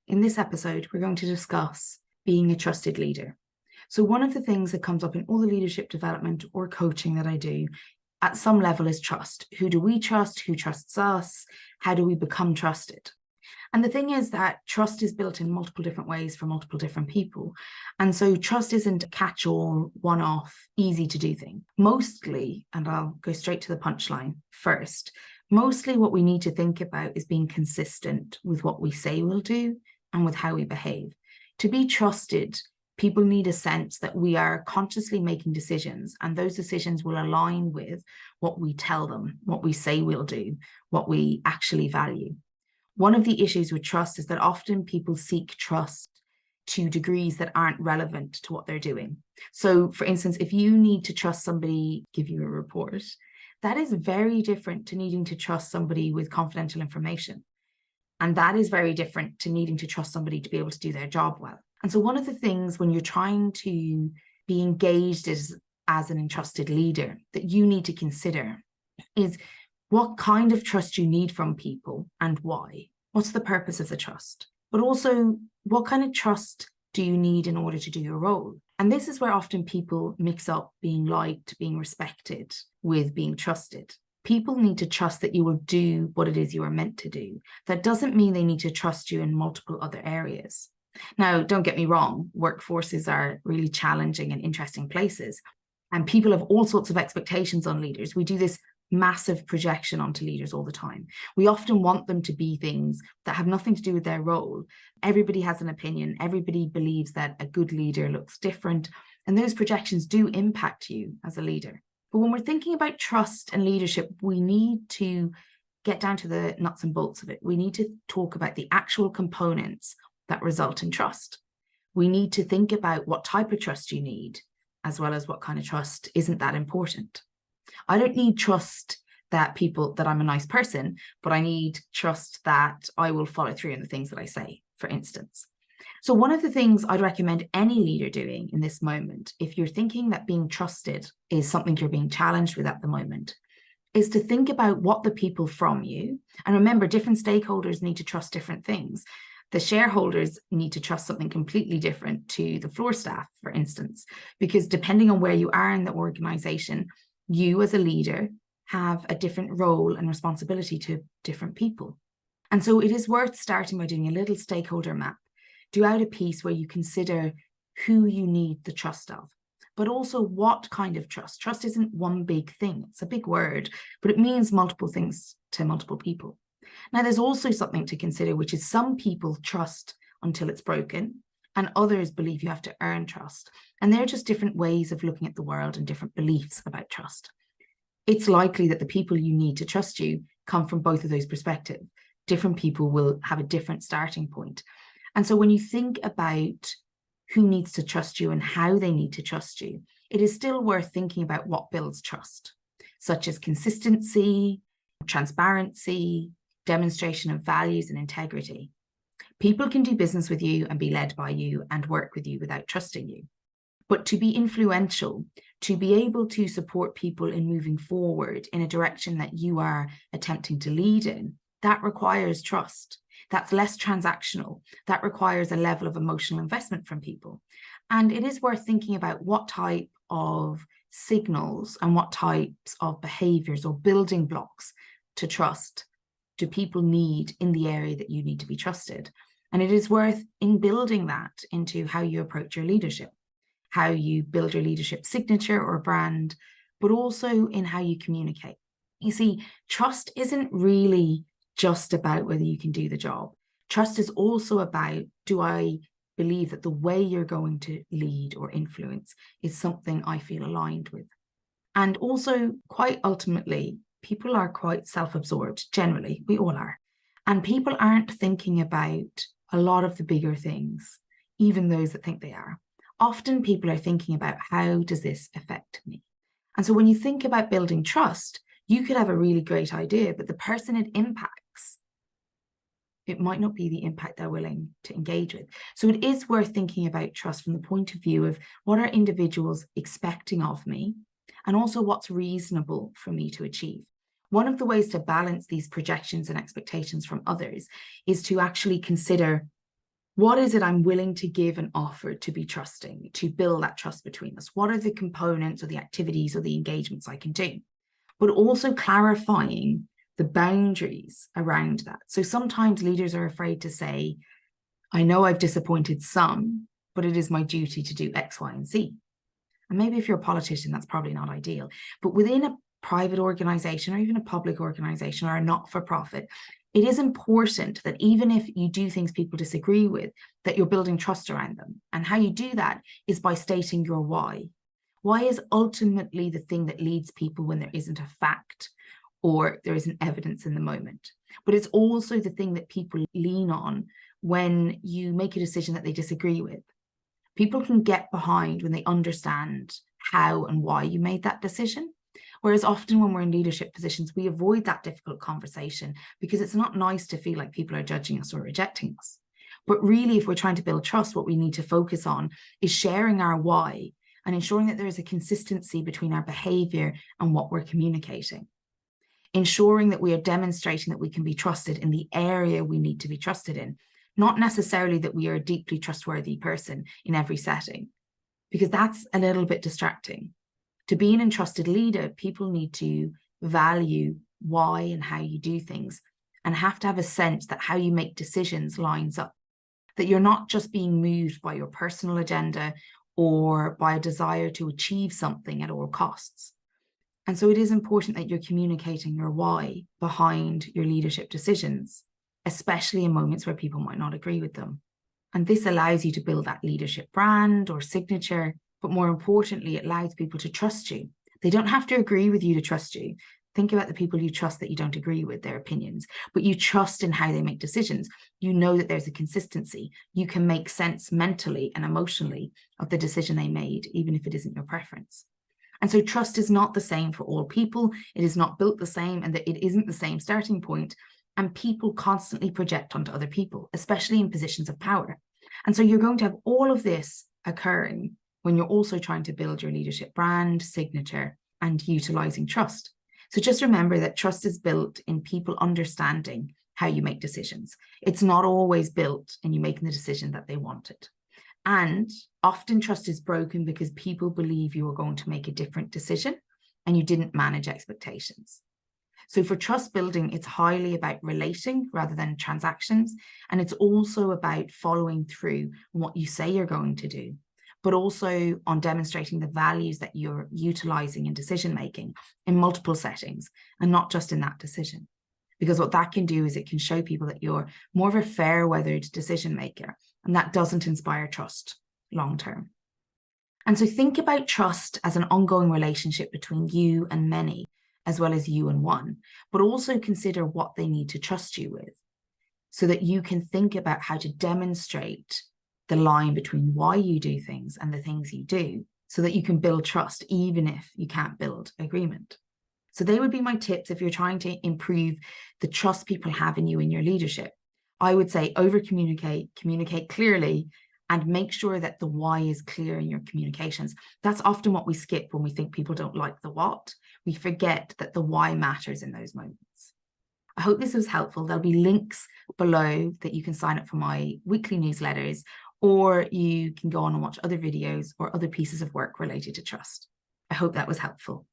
In this episode, we're going to discuss being a trusted leader. So one of the things that comes up in all the leadership development or coaching that I do at some level is trust. Who do we trust? Who trusts us? How do we become trusted? And the thing is that trust is built in multiple different ways for multiple different people. And so trust isn't a catch-all, one-off, easy to do thing. Mostly, and I'll go straight to the punchline first, mostly what we need to think about is being consistent with what we say we'll do and with how we behave. To be trusted, people need a sense that we are consciously making decisions, and those decisions will align with what we tell them, what we say we'll do, what we actually value. One of the issues with trust is that often people seek trust to degrees that aren't relevant to what they're doing. So, for instance, if you need to trust somebody give you a report, that is very different to needing to trust somebody with confidential information. And that is very different to needing to trust somebody to be able to do their job well. And so one of the things when you're trying to be engaged as an entrusted leader that you need to consider is what kind of trust you need from people and why. What's the purpose of the trust? But also, what kind of trust do you need in order to do your role? And this is where often people mix up being liked, being respected with being trusted. People need to trust that you will do what it is you are meant to do. That doesn't mean they need to trust you in multiple other areas. Now, don't get me wrong, workforces are really challenging and interesting places, and people have all sorts of expectations on leaders. We do this massive projection onto leaders all the time. We often want them to be things that have nothing to do with their role. Everybody has an opinion. Everybody believes that a good leader looks different, and those projections do impact you as a leader. But when we're thinking about trust and leadership, we need to get down to the nuts and bolts of it. We need to talk about the actual components that result in trust. We need to think about what type of trust you need, as well as what kind of trust isn't that important. I don't need trust that I'm a nice person, but I need trust that I will follow through in the things that I say, for instance. So one of the things I'd recommend any leader doing in this moment, if you're thinking that being trusted is something you're being challenged with at the moment, is to think about what the people from you, and remember, different stakeholders need to trust different things. The shareholders need to trust something completely different to the floor staff, for instance, because depending on where you are in the organization, you as a leader have a different role and responsibility to different people. And so it is worth starting by doing a little stakeholder map. Do out a piece where you consider who you need the trust of, but also what kind of trust. Trust isn't one big thing. It's a big word, but it means multiple things to multiple people. Now, there's also something to consider, which is some people trust until it's broken, and others believe you have to earn trust. And they're just different ways of looking at the world and different beliefs about trust. It's likely that the people you need to trust you come from both of those perspectives. Different people will have a different starting point. And so when you think about who needs to trust you and how they need to trust you, it is still worth thinking about what builds trust, such as consistency, transparency, demonstration of values and integrity. People can do business with you and be led by you and work with you without trusting you. But to be influential, to be able to support people in moving forward in a direction that you are attempting to lead in, that requires trust. That's less transactional. That requires a level of emotional investment from people. And it is worth thinking about what type of signals and what types of behaviors or building blocks to trust do people need in the area that you need to be trusted. And it is worth in building that into how you approach your leadership, how you build your leadership signature or brand, but also in how you communicate. You see, trust isn't really just about whether you can do the job. Trust is also about, do I believe that the way you're going to lead or influence is something I feel aligned with? And also, quite ultimately, people are quite self-absorbed, generally, we all are. And people aren't thinking about a lot of the bigger things, even those that think they are. Often people are thinking about, how does this affect me? And so when you think about building trust, you could have a really great idea, but the person it impacts, it might not be the impact they're willing to engage with. So it is worth thinking about trust from the point of view of what are individuals expecting of me, and also what's reasonable for me to achieve. One of the ways to balance these projections and expectations from others is to actually consider What is it I'm willing to give and offer to be trusting, to build that trust between us? What are the components or the activities or the engagements I can do? But also clarifying the boundaries around that. So sometimes leaders are afraid to say, I know I've disappointed some, but it is my duty to do X, Y, and Z. And maybe if you're a politician, that's probably not ideal. But within a private organization or even a public organization or a not-for-profit, it is important that even if you do things people disagree with, that you're building trust around them. And how you do that is by stating your why. Why is ultimately the thing that leads people when there isn't a fact or there isn't evidence in the moment. But it's also the thing that people lean on when you make a decision that they disagree with. People can get behind when they understand how and why you made that decision. Whereas often when we're in leadership positions, we avoid that difficult conversation because it's not nice to feel like people are judging us or rejecting us. But really, if we're trying to build trust, what we need to focus on is sharing our why and ensuring that there is a consistency between our behavior and what we're communicating. Ensuring that we are demonstrating that we can be trusted in the area we need to be trusted in, not necessarily that we are a deeply trustworthy person in every setting, because that's a little bit distracting. To be an entrusted leader, people need to value why and how you do things and have to have a sense that how you make decisions lines up, that you're not just being moved by your personal agenda or by a desire to achieve something at all costs. And so it is important that you're communicating your why behind your leadership decisions, especially in moments where people might not agree with them. And this allows you to build that leadership brand or signature, but more importantly, it allows people to trust you. They don't have to agree with you to trust you. Think about the people you trust that you don't agree with their opinions, but you trust in how they make decisions. You know that there's a consistency. You can make sense mentally and emotionally of the decision they made, even if it isn't your preference. And so trust is not the same for all people. It is not built the same, and that it isn't the same starting point. And people constantly project onto other people, especially in positions of power. And so you're going to have all of this occurring when you're also trying to build your leadership brand, signature, and utilizing trust. So just remember that trust is built in people understanding how you make decisions. It's not always built in you making the decision that they wanted. And often trust is broken because people believe you are going to make a different decision and you didn't manage expectations. So for trust building, it's highly about relating rather than transactions. And it's also about following through on what you say you're going to do, but also on demonstrating the values that you're utilizing in decision-making in multiple settings and not just in that decision. Because what that can do is it can show people that you're more of a fair-weathered decision maker, and that doesn't inspire trust long-term. And so think about trust as an ongoing relationship between you and many, as well as you and one, but also consider what they need to trust you with so that you can think about how to demonstrate the line between why you do things and the things you do so that you can build trust, even if you can't build agreement. So they would be my tips if you're trying to improve the trust people have in you in your leadership. I would say over-communicate, communicate clearly, and make sure that the why is clear in your communications. That's often what we skip when we think people don't like the what. We forget that the why matters in those moments. I hope this was helpful. There'll be links below that you can sign up for my weekly newsletters, or you can go on and watch other videos or other pieces of work related to trust. I hope that was helpful.